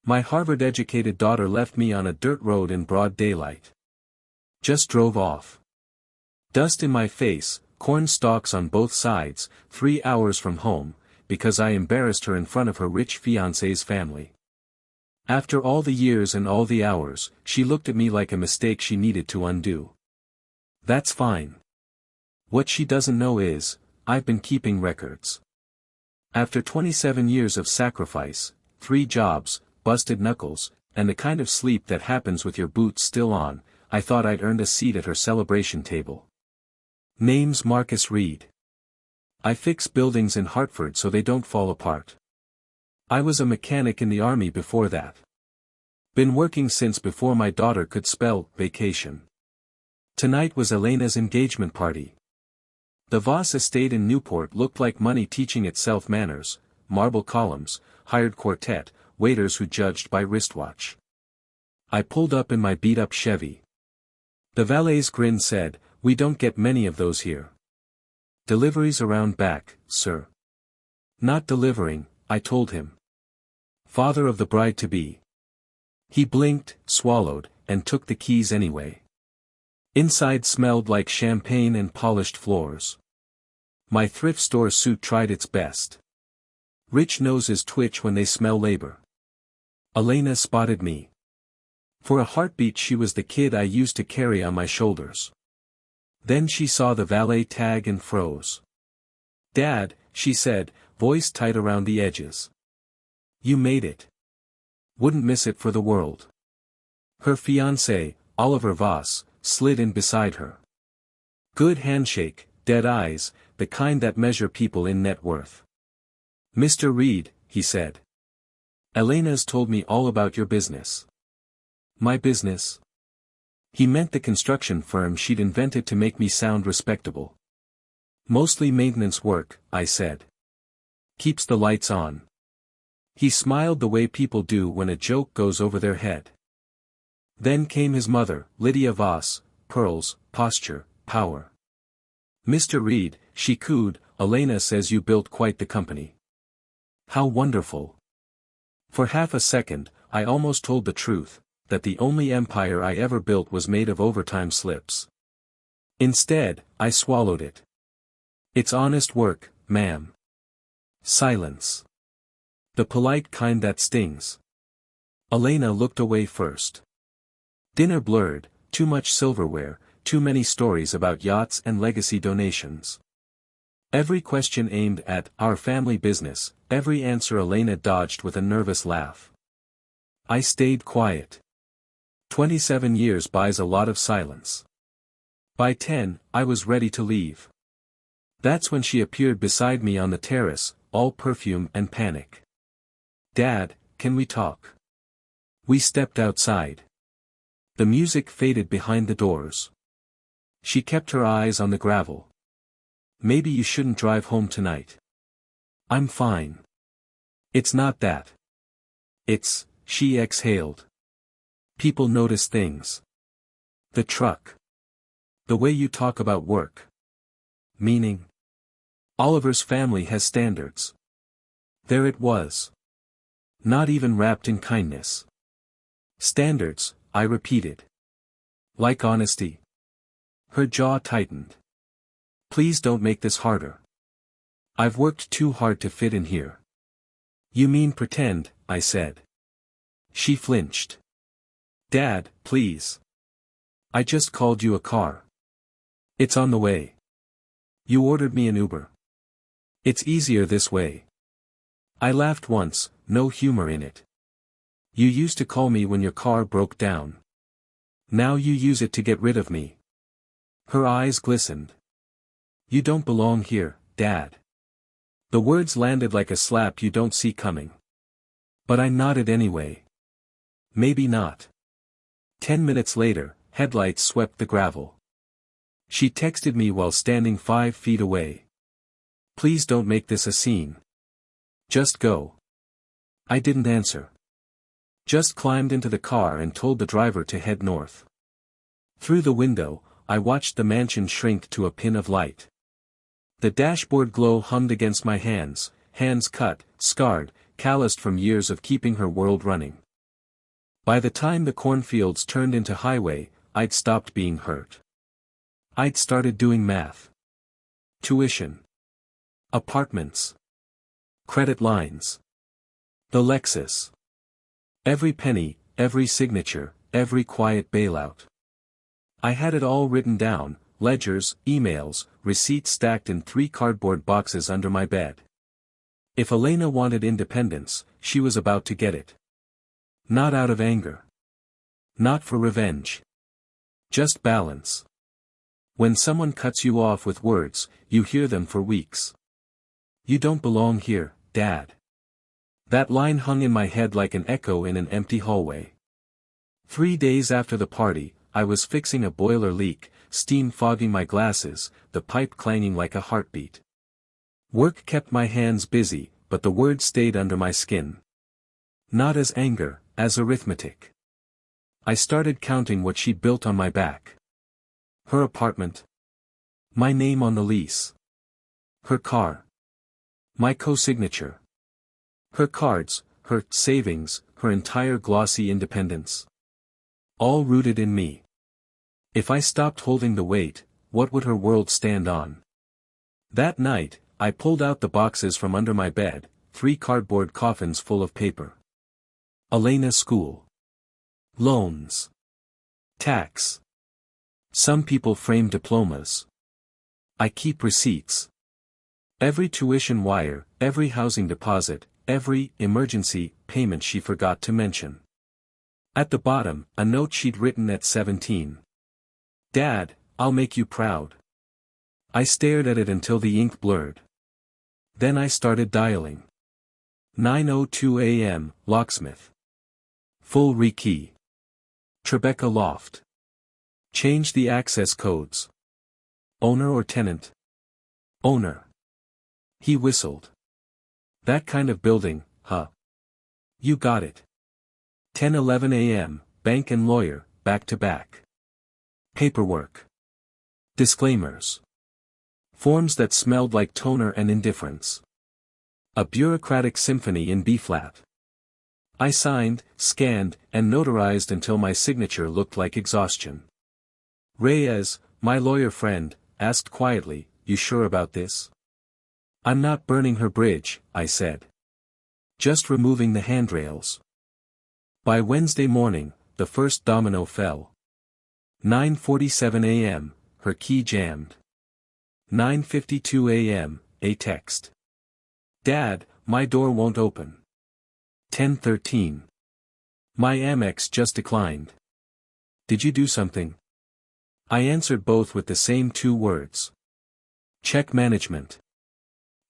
My Harvard-educated daughter left me on a dirt road in broad daylight. Just drove off. Dust in my face, corn stalks on both sides, 3 hours from home, because I embarrassed her in front of her rich fiancé's family. After all the years and all the hours, she looked at me like a mistake she needed to undo. That's fine. What she doesn't know is, I've been keeping records. After 27 years of sacrifice, 3 jobs, busted knuckles, and the kind of sleep that happens with your boots still on, I thought I'd earned a seat at her celebration table. Name's Marcus Reed. I fix buildings in Hartford so they don't fall apart. I was a mechanic in the army before that. Been working since before my daughter could spell vacation. Tonight was Elena's engagement party. The Voss estate in Newport looked like money teaching itself manners, marble columns, hired quartet, waiters who judged by wristwatch. I pulled up in my beat-up Chevy. The valet's grin said, "We don't get many of those here." "Deliveries around back, sir." "Not delivering," I told him. Father of the bride-to-be. He blinked, swallowed, and took the keys anyway. Inside smelled like champagne and polished floors. My thrift store suit tried its best. Rich noses twitch when they smell labor. Elena spotted me. For a heartbeat she was the kid I used to carry on my shoulders. Then she saw the valet tag and froze. "Dad," she said, voice tight around the edges. "You made it. Wouldn't miss it for the world." Her fiancé, Oliver Voss, slid in beside her. Good handshake, dead eyes, the kind that measure people in net worth. "Mr. Reed," he said. "Elena's told me all about your business." "My business?" He meant the construction firm she'd invented to make me sound respectable. "Mostly maintenance work," I said. "Keeps the lights on." He smiled the way people do when a joke goes over their head. Then came his mother, Lydia Voss, pearls, posture, power. "Mr. Reed," she cooed, "Elena says you built quite the company." How wonderful. For half a second, I almost told the truth, that the only empire I ever built was made of overtime slips. Instead, I swallowed it. "It's honest work, ma'am." Silence. The polite kind that stings. Elena looked away first. Dinner blurred, too much silverware, too many stories about yachts and legacy donations. Every question aimed at our family business, every answer Elena dodged with a nervous laugh. I stayed quiet. 27 years buys a lot of silence. By 10, I was ready to leave. That's when she appeared beside me on the terrace, all perfume and panic. "Dad, can we talk?" We stepped outside. The music faded behind the doors. She kept her eyes on the gravel. "Maybe you shouldn't drive home tonight." "I'm fine." "It's not that. It's," she exhaled. "People notice things. The truck. The way you talk about work." "Meaning?" "Oliver's family has standards." There it was. Not even wrapped in kindness. "Standards," I repeated. "Like honesty?" Her jaw tightened. "Please don't make this harder. I've worked too hard to fit in here." "You mean pretend," I said. She flinched. "Dad, please. I just called you a car. It's on the way. You ordered me an Uber. It's easier this way." I laughed once, no humor in it. "You used to call me when your car broke down. Now you use it to get rid of me." Her eyes glistened. "You don't belong here, Dad." The words landed like a slap you don't see coming. But I nodded anyway. Maybe not. 10 minutes later, headlights swept the gravel. She texted me while standing 5 feet away. "Please don't make this a scene. Just go." I didn't answer. Just climbed into the car and told the driver to head north. Through the window, I watched the mansion shrink to a pin of light. The dashboard glow hummed against my hands, hands cut, scarred, calloused from years of keeping her world running. By the time the cornfields turned into highway, I'd stopped being hurt. I'd started doing math. Tuition. Apartments. Credit lines. The Lexus. Every penny, every signature, every quiet bailout. I had it all written down, ledgers, emails, receipts stacked in 3 cardboard boxes under my bed. If Elena wanted independence, she was about to get it. Not out of anger. Not for revenge. Just balance. When someone cuts you off with words, you hear them for weeks. You don't belong here, Dad. That line hung in my head like an echo in an empty hallway. 3 days after the party, I was fixing a boiler leak, steam fogging my glasses, the pipe clanging like a heartbeat. Work kept my hands busy, but the words stayed under my skin. Not as anger, as arithmetic. I started counting what she'd built on my back. Her apartment. My name on the lease. Her car. My co-signature. Her cards, her savings, her entire glossy independence. All rooted in me. If I stopped holding the weight, what would her world stand on? That night, I pulled out the boxes from under my bed, 3 cardboard coffins full of paper. Elena school. Loans. Tax. Some people frame diplomas. I keep receipts. Every tuition wire, every housing deposit, every emergency payment she forgot to mention. At the bottom, a note she'd written at 17. Dad, I'll make you proud. I stared at it until the ink blurred. Then I started dialing. 9:02 a.m., locksmith. Full rekey. Tribeca loft. Change the access codes. Owner or tenant? Owner. He whistled. That kind of building, huh? You got it. 10:11 a.m., bank and lawyer, back to back. Paperwork. Disclaimers. Forms that smelled like toner and indifference. A bureaucratic symphony in B-flat. I signed, scanned, and notarized until my signature looked like exhaustion. Reyes, my lawyer friend, asked quietly, "You sure about this?" "I'm not burning her bridge," I said. "Just removing the handrails." By Wednesday morning, the first domino fell. 9:47 a.m., her key jammed. 9:52 a.m., a text. Dad, my door won't open. 10:13. My Amex just declined. Did you do something? I answered both with the same 2 words. Check management.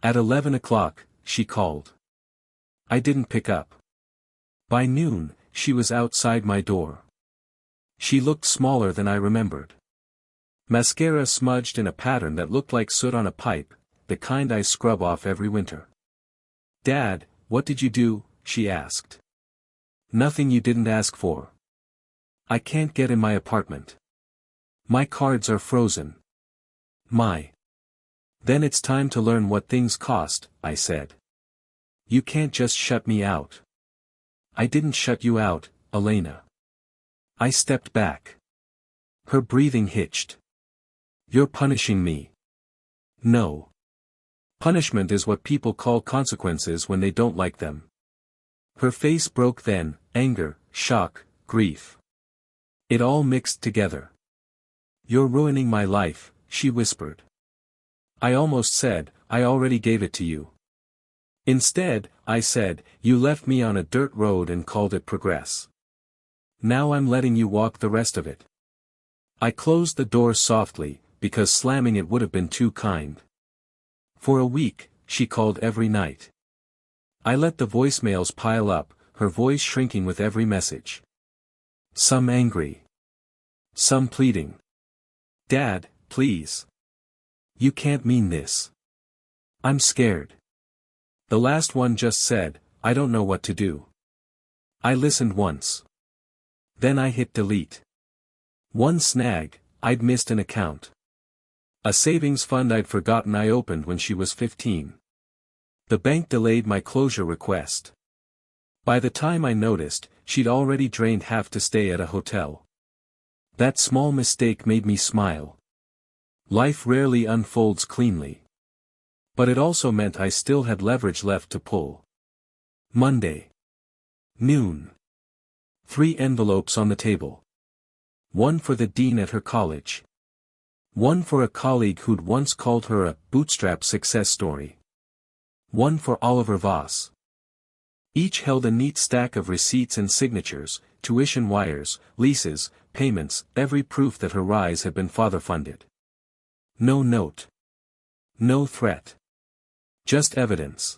At 11 o'clock, she called. I didn't pick up. By noon, she was outside my door. She looked smaller than I remembered. Mascara smudged in a pattern that looked like soot on a pipe, the kind I scrub off every winter. Dad, what did you do? She asked. Nothing you didn't ask for. I can't get in my apartment. My cards are frozen. Then it's time to learn what things cost, I said. You can't just shut me out. I didn't shut you out, Elena. I stepped back. Her breathing hitched. You're punishing me. No. Punishment is what people call consequences when they don't like them. Her face broke then, anger, shock, grief. It all mixed together. You're ruining my life, she whispered. I almost said, I already gave it to you. Instead, I said, you left me on a dirt road and called it progress. Now I'm letting you walk the rest of it. I closed the door softly, because slamming it would have been too kind. For a week, she called every night. I let the voicemails pile up, her voice shrinking with every message. Some angry. Some pleading. Dad, please. You can't mean this. I'm scared. The last one just said, I don't know what to do. I listened once. Then I hit delete. One snag, I'd missed an account. A savings fund I'd forgotten I opened when she was 15. The bank delayed my closure request. By the time I noticed, she'd already drained half to stay at a hotel. That small mistake made me smile. Life rarely unfolds cleanly. But it also meant I still had leverage left to pull. Monday. Noon. 3 envelopes on the table. One for the dean at her college. One for a colleague who'd once called her a bootstrap success story. One for Oliver Voss. Each held a neat stack of receipts and signatures, tuition wires, leases, payments, every proof that her rise had been father-funded. No note. No threat. Just evidence.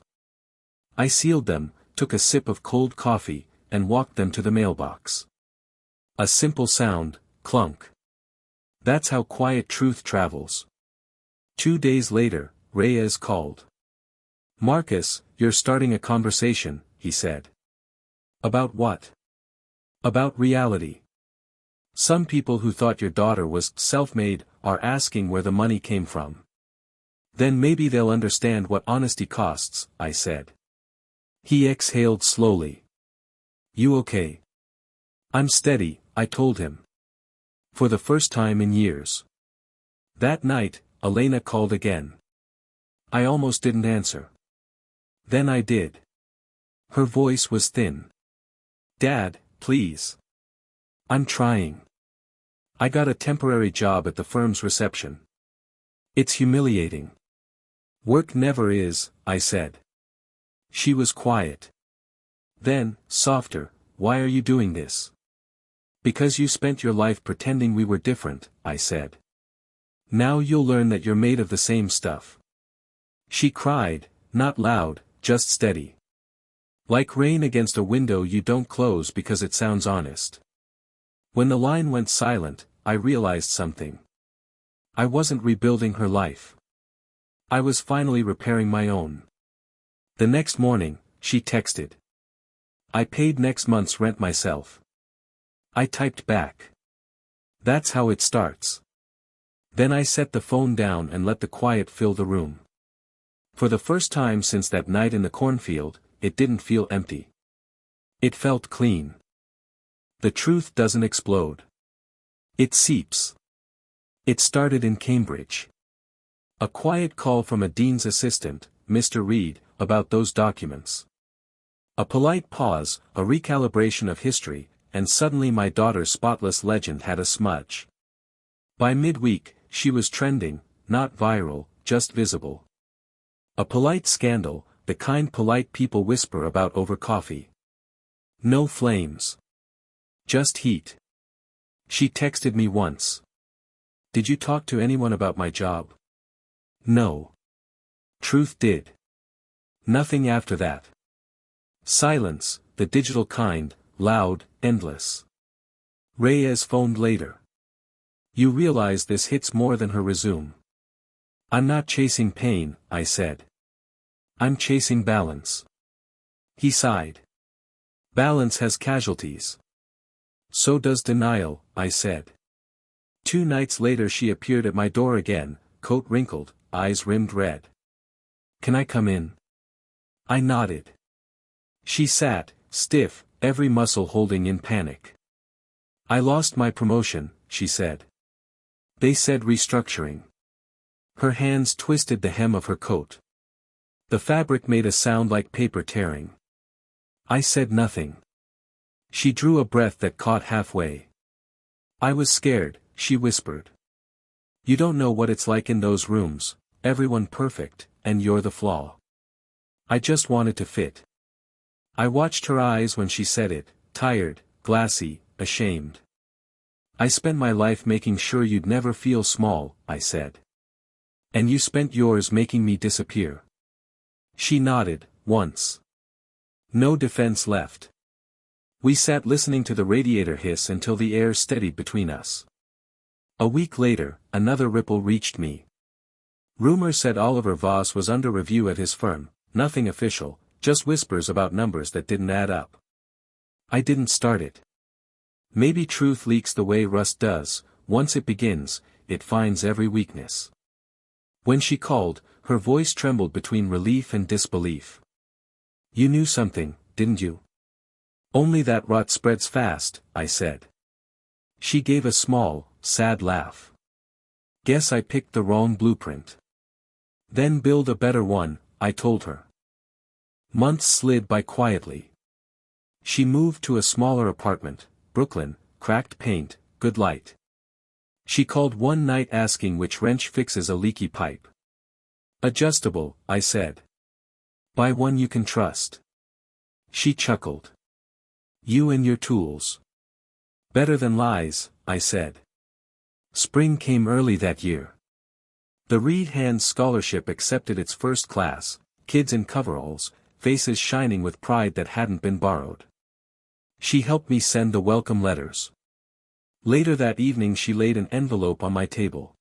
I sealed them, took a sip of cold coffee, and walked them to the mailbox. A simple sound, clunk. That's how quiet truth travels. 2 days later, Reyes called. "Marcus, you're starting a conversation," he said. "About what?" "About reality. Some people who thought your daughter was self-made are asking where the money came from." "Then maybe they'll understand what honesty costs," I said. He exhaled slowly. "You okay?" "I'm steady," I told him. For the first time in years. That night, Elena called again. I almost didn't answer. Then I did. Her voice was thin. "Dad, please. I'm trying. I got a temporary job at the firm's reception. It's humiliating." "Work never is," I said. She was quiet. Then, softer, "Why are you doing this?" "Because you spent your life pretending we were different," I said. "Now you'll learn that you're made of the same stuff." She cried, not loud, just steady. Like rain against a window you don't close because it sounds honest. When the line went silent, I realized something. I wasn't rebuilding her life. I was finally repairing my own. The next morning, she texted. "I paid next month's rent myself." I typed back. "That's how it starts." Then I set the phone down and let the quiet fill the room. For the first time since that night in the cornfield, it didn't feel empty. It felt clean. The truth doesn't explode. It seeps. It started in Cambridge. A quiet call from a dean's assistant, Mr. Reed, about those documents. A polite pause, a recalibration of history, and suddenly my daughter's spotless legend had a smudge. By midweek, she was trending, not viral, just visible. A polite scandal, the kind polite people whisper about over coffee. No flames. Just heat. She texted me once. "Did you talk to anyone about my job?" No. Truth did. Nothing after that. Silence, the digital kind, loud, endless. Reyes phoned later. "You realize this hits more than her resume." "I'm not chasing pain," I said. "I'm chasing balance." He sighed. "Balance has casualties." "So does denial," I said. 2 nights later she appeared at my door again, coat wrinkled, eyes rimmed red. "Can I come in?" I nodded. She sat, stiff, every muscle holding in panic. "I lost my promotion," she said. "They said restructuring." Her hands twisted the hem of her coat. The fabric made a sound like paper tearing. I said nothing. She drew a breath that caught halfway. "I was scared," she whispered. "You don't know what it's like in those rooms, everyone perfect, and you're the flaw." I just wanted to fit. I watched her eyes when she said it, tired, glassy, ashamed. "I spent my life making sure you'd never feel small," I said. "And you spent yours making me disappear." She nodded, once. No defense left. We sat listening to the radiator hiss until the air steadied between us. A week later, another ripple reached me. Rumor said Oliver Voss was under review at his firm, nothing official, just whispers about numbers that didn't add up. I didn't start it. Maybe truth leaks the way rust does, once it begins, it finds every weakness. When she called, her voice trembled between relief and disbelief. "You knew something, didn't you?" Only that rot spreads fast, I said. She gave a small, sad laugh. Guess I picked the wrong blueprint. Then build a better one, I told her. Months slid by quietly. She moved to a smaller apartment, Brooklyn, cracked paint, good light. She called one night asking which wrench fixes a leaky pipe. Adjustable, I said. Buy one you can trust. She chuckled. You and your tools. Better than lies, I said. Spring came early that year. The Reed Hands Scholarship accepted its first class, kids in coveralls, faces shining with pride that hadn't been borrowed. She helped me send the welcome letters. Later that evening she laid an envelope on my table.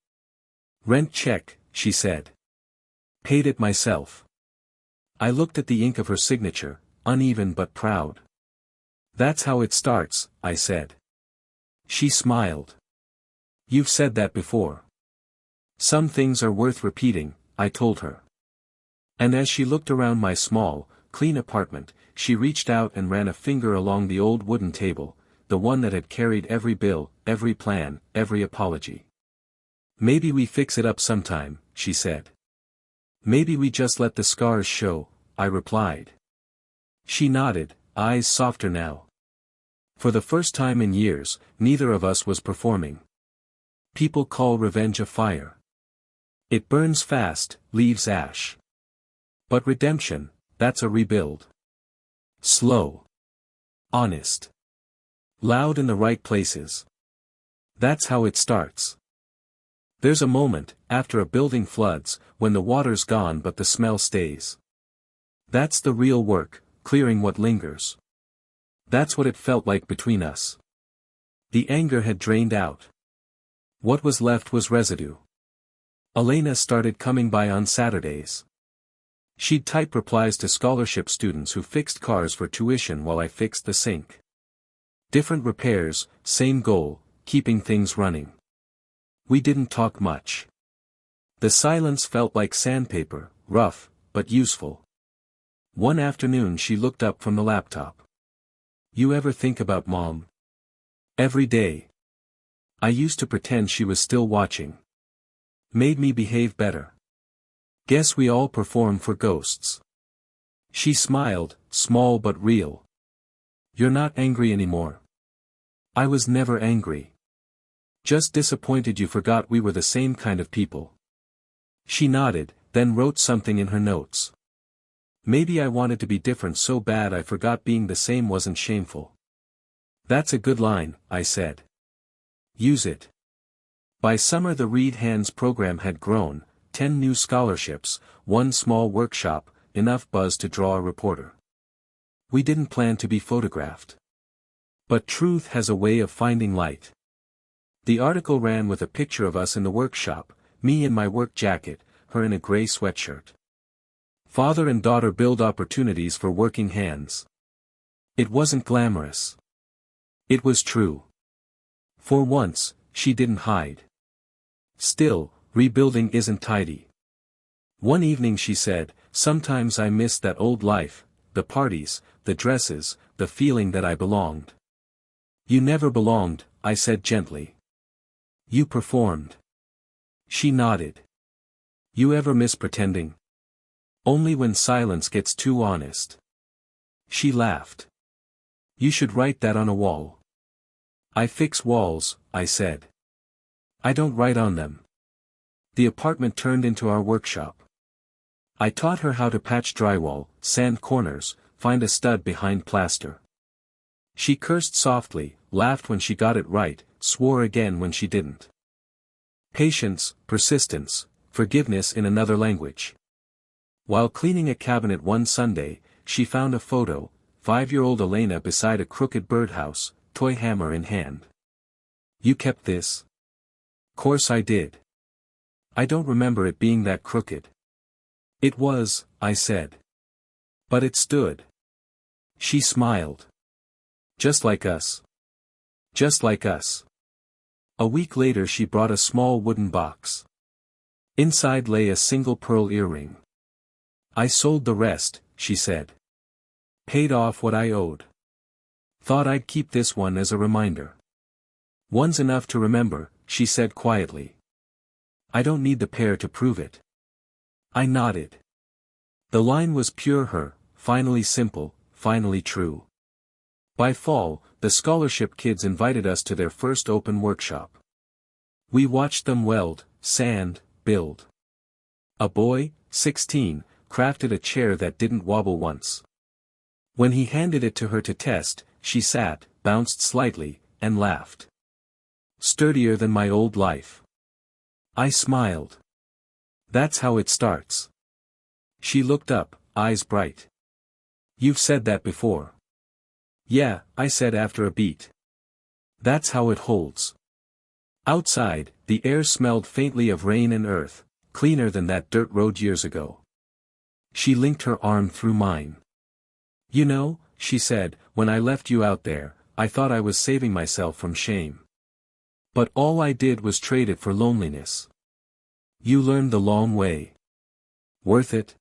Rent check, she said. Paid it myself. I looked at the ink of her signature, uneven but proud. That's how it starts, I said. She smiled. You've said that before. Some things are worth repeating, I told her. And as she looked around my small, clean apartment, she reached out and ran a finger along the old wooden table, the one that had carried every bill, every plan, every apology. Maybe we fix it up sometime, she said. Maybe we just let the scars show, I replied. She nodded, eyes softer now. For the first time in years, neither of us was performing. People call revenge a fire. It burns fast, leaves ash. But redemption, that's a rebuild. Slow. Honest. Loud in the right places. That's how it starts. There's a moment, after a building floods, when the water's gone but the smell stays. That's the real work, clearing what lingers. That's what it felt like between us. The anger had drained out. What was left was residue. Elena started coming by on Saturdays. She'd type replies to scholarship students who fixed cars for tuition while I fixed the sink. Different repairs, same goal, keeping things running. We didn't talk much. The silence felt like sandpaper, rough, but useful. One afternoon she looked up from the laptop. You ever think about Mom? Every day. I used to pretend she was still watching. Made me behave better. Guess we all perform for ghosts. She smiled, small but real. You're not angry anymore. I was never angry. Just disappointed you forgot we were the same kind of people. She nodded, then wrote something in her notes. Maybe I wanted to be different so bad I forgot being the same wasn't shameful. That's a good line, I said. Use it. By summer the Reed Hands program had grown, 10 new scholarships, 1 small workshop, enough buzz to draw a reporter. We didn't plan to be photographed. But truth has a way of finding light. The article ran with a picture of us in the workshop, me in my work jacket, her in a gray sweatshirt. Father and daughter build opportunities for working hands. It wasn't glamorous. It was true. For once, she didn't hide. Still, rebuilding isn't tidy. One evening she said, sometimes I miss that old life, the parties, the dresses, the feeling that I belonged. You never belonged, I said gently. You performed. She nodded. You ever miss pretending? Only when silence gets too honest. She laughed. You should write that on a wall. I fix walls, I said. I don't write on them. The apartment turned into our workshop. I taught her how to patch drywall, sand corners, find a stud behind plaster. She cursed softly, laughed when she got it right, swore again when she didn't. Patience, persistence, forgiveness in another language. While cleaning a cabinet one Sunday, she found a photo, 5-year-old Elena beside a crooked birdhouse, toy hammer in hand. You kept this? Course I did. I don't remember it being that crooked. It was, I said. But it stood. She smiled. Just like us. Just like us. A week later she brought a small wooden box. Inside lay a single pearl earring. I sold the rest, she said. Paid off what I owed. Thought I'd keep this one as a reminder. One's enough to remember, she said quietly. I don't need the pair to prove it. I nodded. The line was pure her, finally simple, finally true. By fall, the scholarship kids invited us to their first open workshop. We watched them weld, sand, build. A boy, 16, crafted a chair that didn't wobble once. When he handed it to her to test, she sat, bounced slightly, and laughed. Sturdier than my old life. I smiled. That's how it starts. She looked up, eyes bright. You've said that before. Yeah, I said after a beat. That's how it holds. Outside, the air smelled faintly of rain and earth, cleaner than that dirt road years ago. She linked her arm through mine. You know, she said, when I left you out there, I thought I was saving myself from shame. But all I did was trade it for loneliness. You learned the long way. Worth it?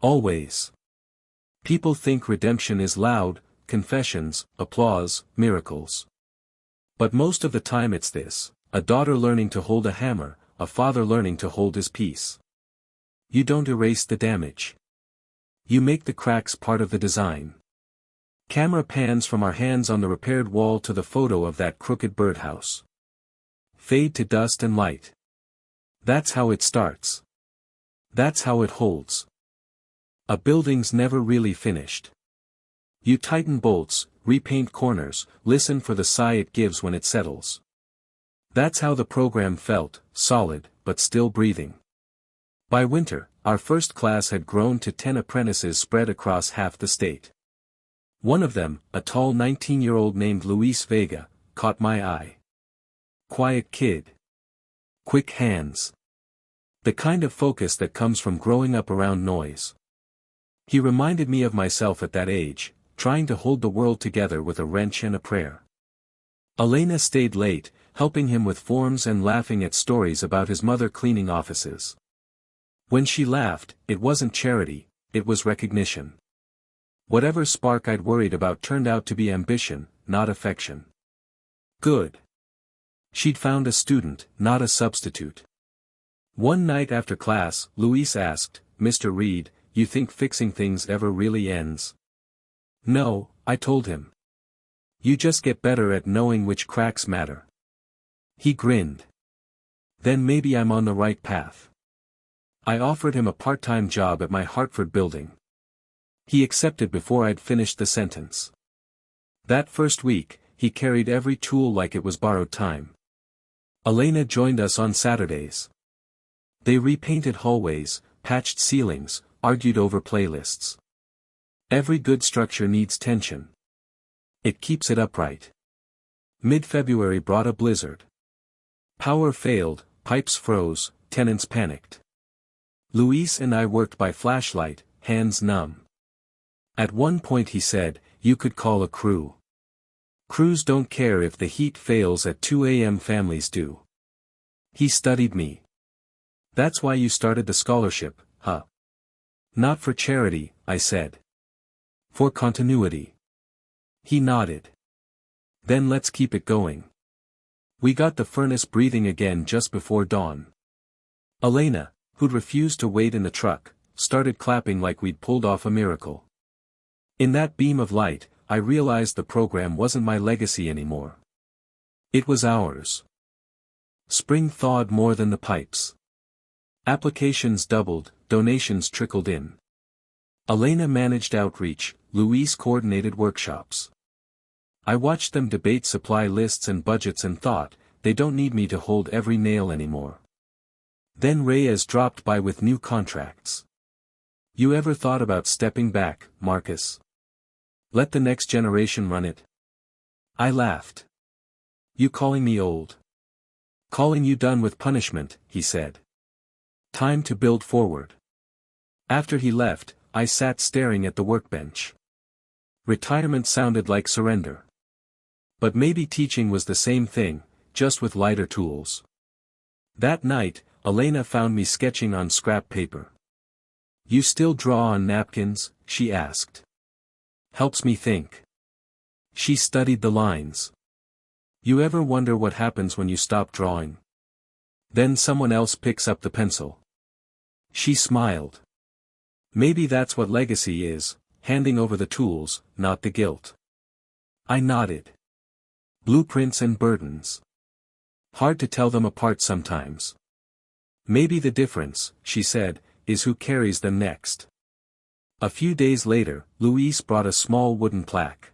Always. People think redemption is loud, confessions, applause, miracles. But most of the time it's this, a daughter learning to hold a hammer, a father learning to hold his peace. You don't erase the damage. You make the cracks part of the design. Camera pans from our hands on the repaired wall to the photo of that crooked birdhouse. Fade to dust and light. That's how it starts. That's how it holds. A building's never really finished. You tighten bolts, repaint corners, listen for the sigh it gives when it settles. That's how the program felt, solid, but still breathing. By winter, our first class had grown to 10 apprentices spread across half the state. One of them, a tall 19-year-old named Luis Vega, caught my eye. Quiet kid. Quick hands. The kind of focus that comes from growing up around noise. He reminded me of myself at that age, trying to hold the world together with a wrench and a prayer. Elena stayed late, helping him with forms and laughing at stories about his mother cleaning offices. When she laughed, it wasn't charity, it was recognition. Whatever spark I'd worried about turned out to be ambition, not affection. Good. She'd found a student, not a substitute. One night after class, Luis asked, Mr. Reed, you think fixing things ever really ends? No, I told him. You just get better at knowing which cracks matter. He grinned. Then maybe I'm on the right path. I offered him a part-time job at my Hartford building. He accepted before I'd finished the sentence. That first week, he carried every tool like it was borrowed time. Elena joined us on Saturdays. They repainted hallways, patched ceilings, argued over playlists. Every good structure needs tension. It keeps it upright. Mid-February brought a blizzard. Power failed, pipes froze, tenants panicked. Luis and I worked by flashlight, hands numb. At one point he said, you could call a crew. Crews don't care if the heat fails at 2 a.m. families do. He studied me. That's why you started the scholarship, huh? Not for charity, I said. For continuity. He nodded. Then let's keep it going. We got the furnace breathing again just before dawn. Elena, who'd refused to wait in the truck, started clapping like we'd pulled off a miracle. In that beam of light, I realized the program wasn't my legacy anymore. It was ours. Spring thawed more than the pipes. Applications doubled, donations trickled in. Elena managed outreach, Luis coordinated workshops. I watched them debate supply lists and budgets and thought, they don't need me to hold every nail anymore. Then Reyes dropped by with new contracts. You ever thought about stepping back, Marcus? Let the next generation run it? I laughed. You calling me old? Calling you done with punishment, he said. Time to build forward. After he left, I sat staring at the workbench. Retirement sounded like surrender. But maybe teaching was the same thing, just with lighter tools. That night, Elena found me sketching on scrap paper. You still draw on napkins? She asked. Helps me think. She studied the lines. You ever wonder what happens when you stop drawing? Then someone else picks up the pencil. She smiled. Maybe that's what legacy is, handing over the tools, not the guilt. I nodded. Blueprints and burdens. Hard to tell them apart sometimes. Maybe the difference, she said, is who carries them next. A few days later, Luis brought a small wooden plaque.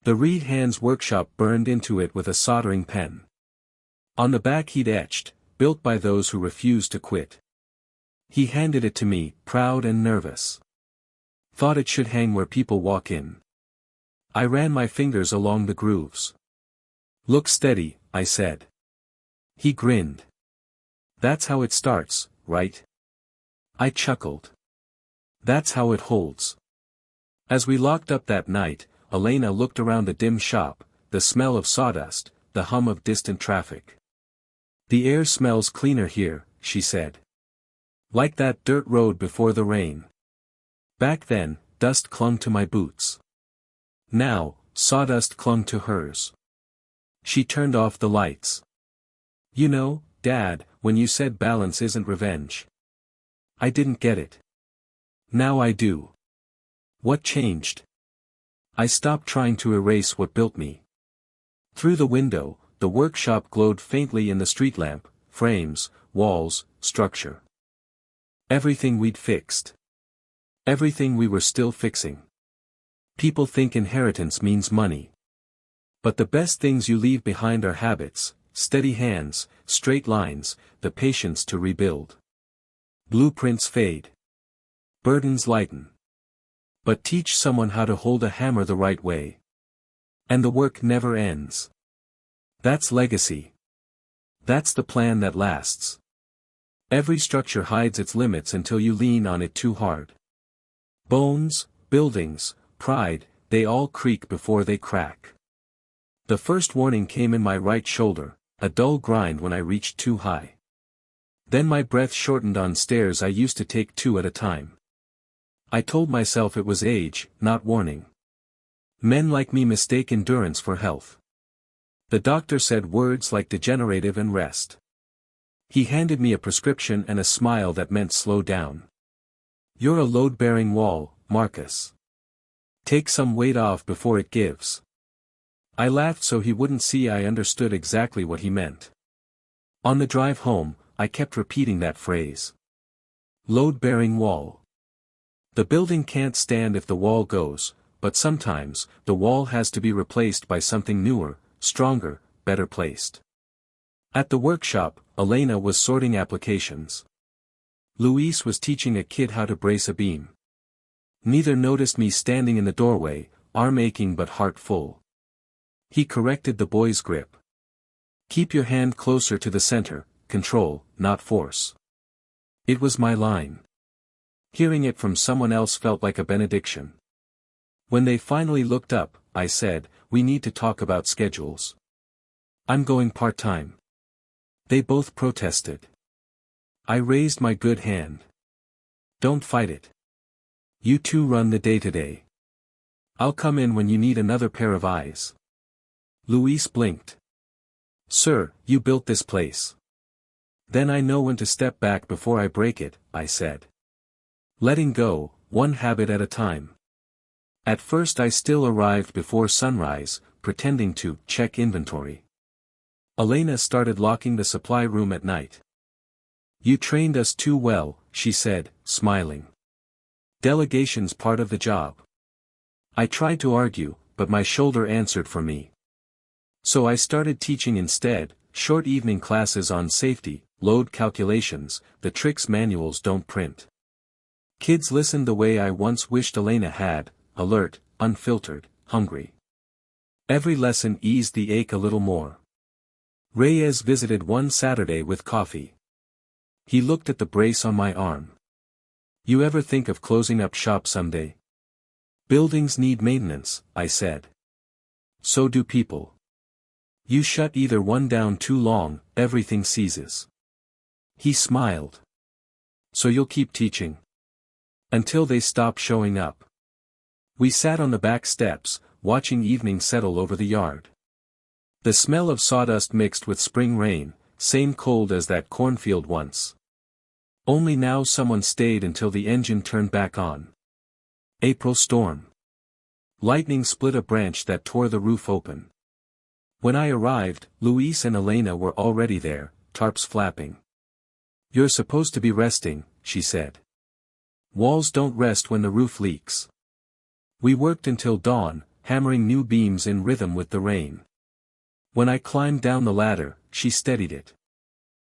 The Reed Hands Workshop burned into it with a soldering pen. On the back he'd etched, built by those who refuse to quit. He handed it to me, proud and nervous. Thought it should hang where people walk in. I ran my fingers along the grooves. Look steady, I said. He grinned. That's how it starts, right? I chuckled. That's how it holds. As we locked up that night, Elena looked around the dim shop, the smell of sawdust, the hum of distant traffic. The air smells cleaner here, she said. Like that dirt road before the rain. Back then, dust clung to my boots. Now, sawdust clung to hers. She turned off the lights. You know, Dad, when you said balance isn't revenge. I didn't get it. Now I do. What changed? I stopped trying to erase what built me. Through the window, the workshop glowed faintly in the street lamp, frames, walls, structure. Everything we'd fixed. Everything we were still fixing. People think inheritance means money. But the best things you leave behind are habits, steady hands, straight lines, the patience to rebuild. Blueprints fade. Burdens lighten. But teach someone how to hold a hammer the right way. And the work never ends. That's legacy. That's the plan that lasts. Every structure hides its limits until you lean on it too hard. Bones, buildings, pride, they all creak before they crack. The first warning came in my right shoulder, a dull grind when I reached too high. Then my breath shortened on stairs I used to take 2 at a time. I told myself it was age, not warning. Men like me mistake endurance for health. The doctor said words like degenerative and rest. He handed me a prescription and a smile that meant slow down. You're a load-bearing wall, Marcus. Take some weight off before it gives. I laughed so he wouldn't see I understood exactly what he meant. On the drive home, I kept repeating that phrase. Load-bearing wall. The building can't stand if the wall goes, but sometimes, the wall has to be replaced by something newer, stronger, better placed. At the workshop, Elena was sorting applications. Luis was teaching a kid how to brace a beam. Neither noticed me standing in the doorway, arm aching but heart full. He corrected the boy's grip. Keep your hand closer to the center, control, not force. It was my line. Hearing it from someone else felt like a benediction. When they finally looked up, I said, we need to talk about schedules. I'm going part-time. They both protested. I raised my good hand. Don't fight it. You two run the day-to-day. I'll come in when you need another pair of eyes. Luis blinked. Sir, you built this place. Then I know when to step back before I break it, I said. Letting go, one habit at a time. At first I still arrived before sunrise, pretending to check inventory. Elena started locking the supply room at night. You trained us too well, she said, smiling. Delegation's part of the job. I tried to argue, but my shoulder answered for me. So I started teaching instead, short evening classes on safety, load calculations, the tricks manuals don't print. Kids listened the way I once wished Elena had, alert, unfiltered, hungry. Every lesson eased the ache a little more. Reyes visited one Saturday with coffee. He looked at the brace on my arm. You ever think of closing up shop someday? Buildings need maintenance, I said. So do people. You shut either one down too long, everything seizes. He smiled. So you'll keep teaching? Until they stop showing up. We sat on the back steps, watching evening settle over the yard. The smell of sawdust mixed with spring rain, same cold as that cornfield once. Only now someone stayed until the engine turned back on. April storm. Lightning split a branch that tore the roof open. When I arrived, Luis and Elena were already there, tarps flapping. "You're supposed to be resting," she said. "Walls don't rest when the roof leaks." We worked until dawn, hammering new beams in rhythm with the rain. When I climbed down the ladder, she steadied it.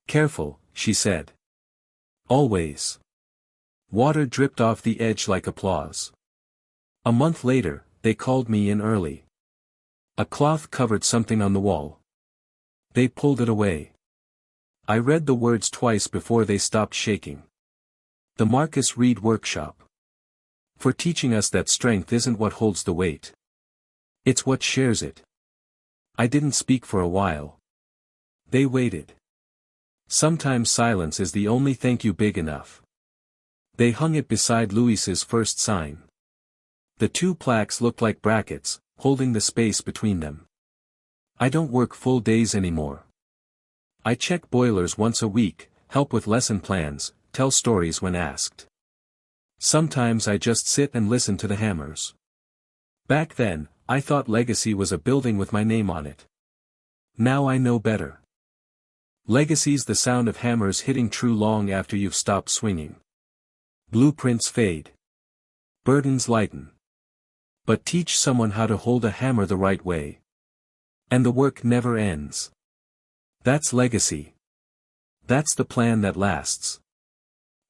"Careful," she said. "Always." Water dripped off the edge like applause. A month later, they called me in early. A cloth covered something on the wall. They pulled it away. I read the words twice before they stopped shaking. The Marcus Reed Workshop. For teaching us that strength isn't what holds the weight. It's what shares it. I didn't speak for a while. They waited. Sometimes silence is the only thank you big enough. They hung it beside Luis's first sign. The two plaques looked like brackets, holding the space between them. I don't work full days anymore. I check boilers once a week, help with lesson plans, tell stories when asked. Sometimes I just sit and listen to the hammers. Back then, I thought legacy was a building with my name on it. Now I know better. Legacy's the sound of hammers hitting true long after you've stopped swinging. Blueprints fade. Burdens lighten. But teach someone how to hold a hammer the right way. And the work never ends. That's legacy. That's the plan that lasts.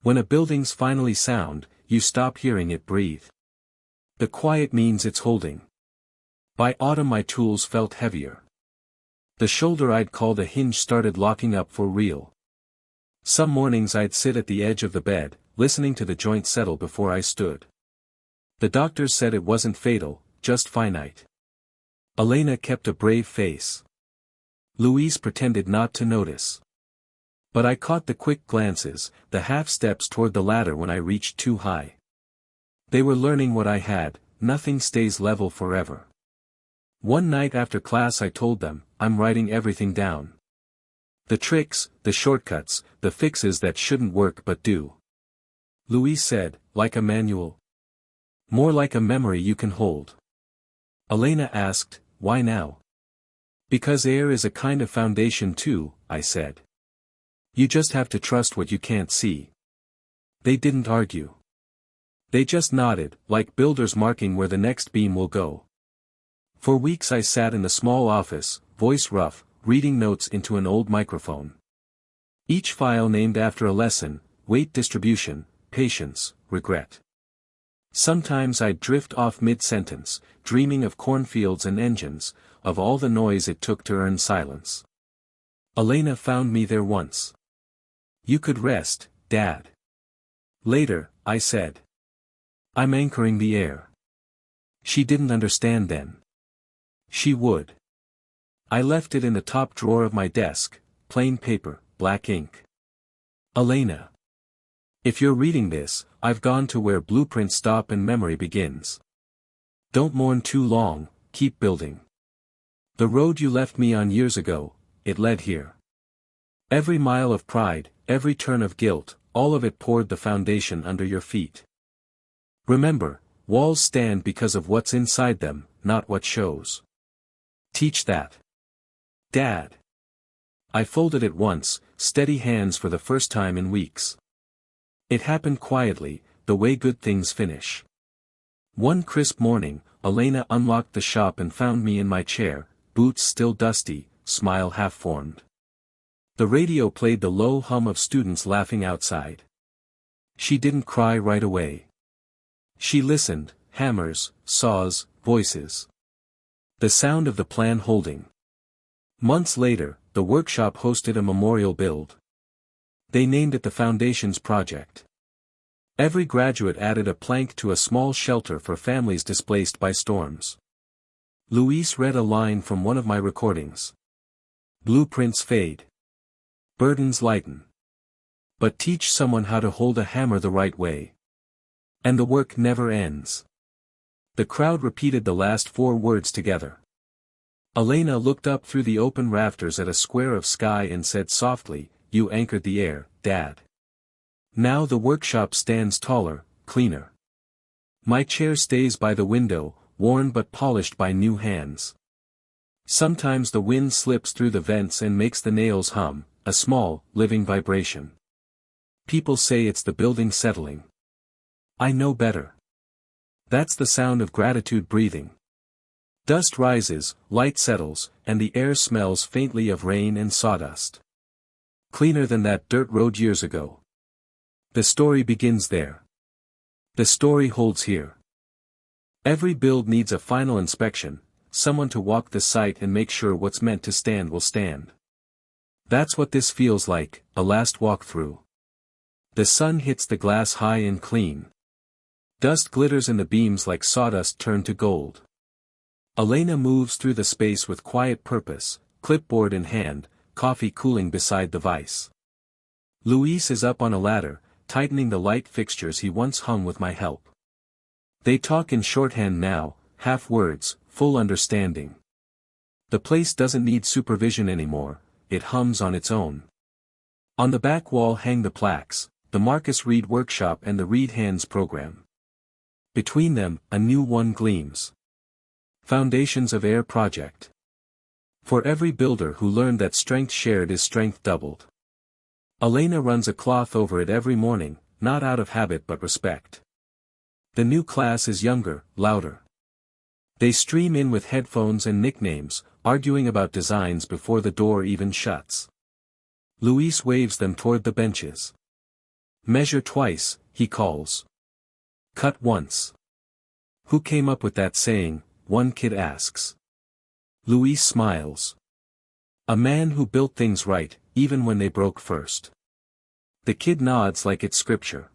When a building's finally sound, you stop hearing it breathe. The quiet means it's holding. By autumn my tools felt heavier. The shoulder I'd called a hinge started locking up for real. Some mornings I'd sit at the edge of the bed, listening to the joint settle before I stood. The doctors said it wasn't fatal, just finite. Elena kept a brave face. Luis pretended not to notice. But I caught the quick glances, the half steps toward the ladder when I reached too high. They were learning what I had, nothing stays level forever. One night after class I told them, I'm writing everything down. The tricks, the shortcuts, the fixes that shouldn't work but do. Luis said, like a manual? More like a memory you can hold. Elena asked, why now? Because air is a kind of foundation too, I said. You just have to trust what you can't see. They didn't argue. They just nodded, like builders marking where the next beam will go. For weeks I sat in the small office, voice rough, reading notes into an old microphone. Each file named after a lesson, weight distribution, patience, regret. Sometimes I'd drift off mid-sentence, dreaming of cornfields and engines, of all the noise it took to earn silence. Elena found me there once. You could rest, Dad. Later, I said. I'm anchoring the air. She didn't understand then. She would. I left it in the top drawer of my desk, plain paper, black ink. Elena. If you're reading this, I've gone to where blueprints stop and memory begins. Don't mourn too long, keep building. The road you left me on years ago, it led here. Every mile of pride, every turn of guilt, all of it poured the foundation under your feet. Remember, walls stand because of what's inside them, not what shows. Teach that. Dad. I folded it once, steady hands for the first time in weeks. It happened quietly, the way good things finish. One crisp morning, Elena unlocked the shop and found me in my chair, boots still dusty, smile half-formed. The radio played the low hum of students laughing outside. She didn't cry right away. She listened, hammers, saws, voices. The sound of the plan holding. Months later, the workshop hosted a memorial build. They named it the Foundations Project. Every graduate added a plank to a small shelter for families displaced by storms. Luis read a line from one of my recordings. Blueprints fade. Burdens lighten. But teach someone how to hold a hammer the right way. And the work never ends. The crowd repeated the last 4 words together. Elena looked up through the open rafters at a square of sky and said softly, "You anchored the air, Dad. Now the workshop stands taller, cleaner. My chair stays by the window, worn but polished by new hands. Sometimes the wind slips through the vents and makes the nails hum, a small, living vibration. People say it's the building settling. I know better. That's the sound of gratitude breathing. Dust rises, light settles, and the air smells faintly of rain and sawdust. Cleaner than that dirt road years ago. The story begins there. The story holds here. Every build needs a final inspection, someone to walk the site and make sure what's meant to stand will stand. That's what this feels like, a last walk through. The sun hits the glass high and clean. Dust glitters in the beams like sawdust turned to gold. Elena moves through the space with quiet purpose, clipboard in hand, coffee cooling beside the vise. Luis is up on a ladder, tightening the light fixtures he once hung with my help. They talk in shorthand now, half words, full understanding. The place doesn't need supervision anymore, it hums on its own. On the back wall hang the plaques, the Marcus Reed Workshop and the Reed Hands program. Between them, a new one gleams. Foundations of Air Project. For every builder who learned that strength shared is strength doubled. Elena runs a cloth over it every morning, not out of habit but respect. The new class is younger, louder. They stream in with headphones and nicknames, arguing about designs before the door even shuts. Luis waves them toward the benches. Measure twice, he calls. Cut once. Who came up with that saying? One kid asks. Luis smiles. A man who built things right, even when they broke first. The kid nods like it's scripture.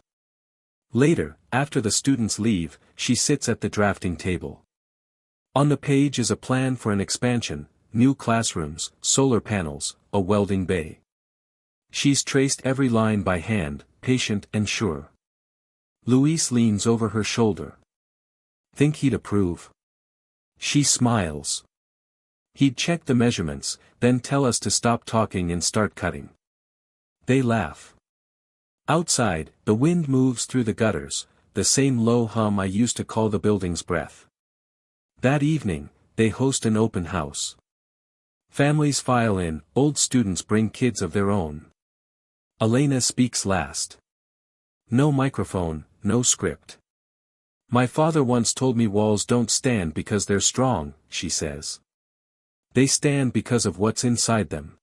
Later, after the students leave, she sits at the drafting table. On the page is a plan for an expansion, new classrooms, solar panels, a welding bay. She's traced every line by hand, patient and sure. Luis leans over her shoulder. Think he'd approve? She smiles. He'd check the measurements, then tell us to stop talking and start cutting. They laugh. Outside, the wind moves through the gutters, the same low hum I used to call the building's breath. That evening, they host an open house. Families file in, old students bring kids of their own. Elena speaks last. No microphone, no script. My father once told me walls don't stand because they're strong, she says. They stand because of what's inside them.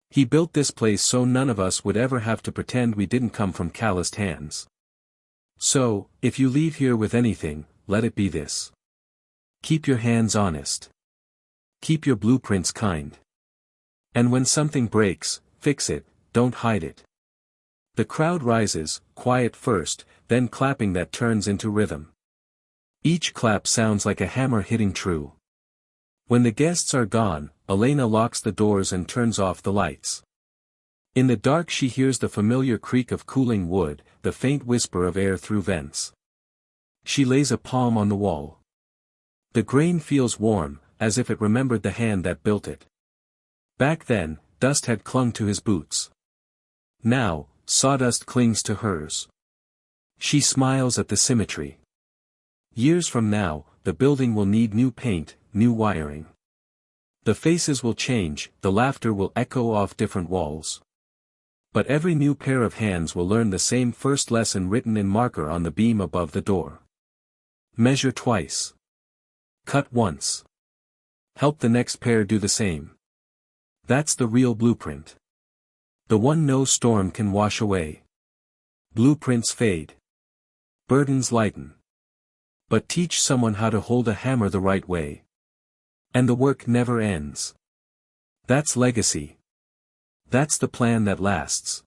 He built this place so none of us would ever have to pretend we didn't come from calloused hands. So, if you leave here with anything, let it be this. Keep your hands honest. Keep your blueprints kind. And when something breaks, fix it, don't hide it. The crowd rises, quiet first, then clapping that turns into rhythm. Each clap sounds like a hammer hitting true. When the guests are gone, Elena locks the doors and turns off the lights. In the dark she hears the familiar creak of cooling wood, the faint whisper of air through vents. She lays a palm on the wall. The grain feels warm, as if it remembered the hand that built it. Back then, dust had clung to his boots. Now, sawdust clings to hers. She smiles at the symmetry. Years from now, the building will need new paint, new wiring. The faces will change, the laughter will echo off different walls. But every new pair of hands will learn the same first lesson written in marker on the beam above the door. Measure twice. Cut once. Help the next pair do the same. That's the real blueprint. The one no storm can wash away. Blueprints fade. Burdens lighten. But teach someone how to hold a hammer the right way. And the work never ends. That's legacy. That's the plan that lasts.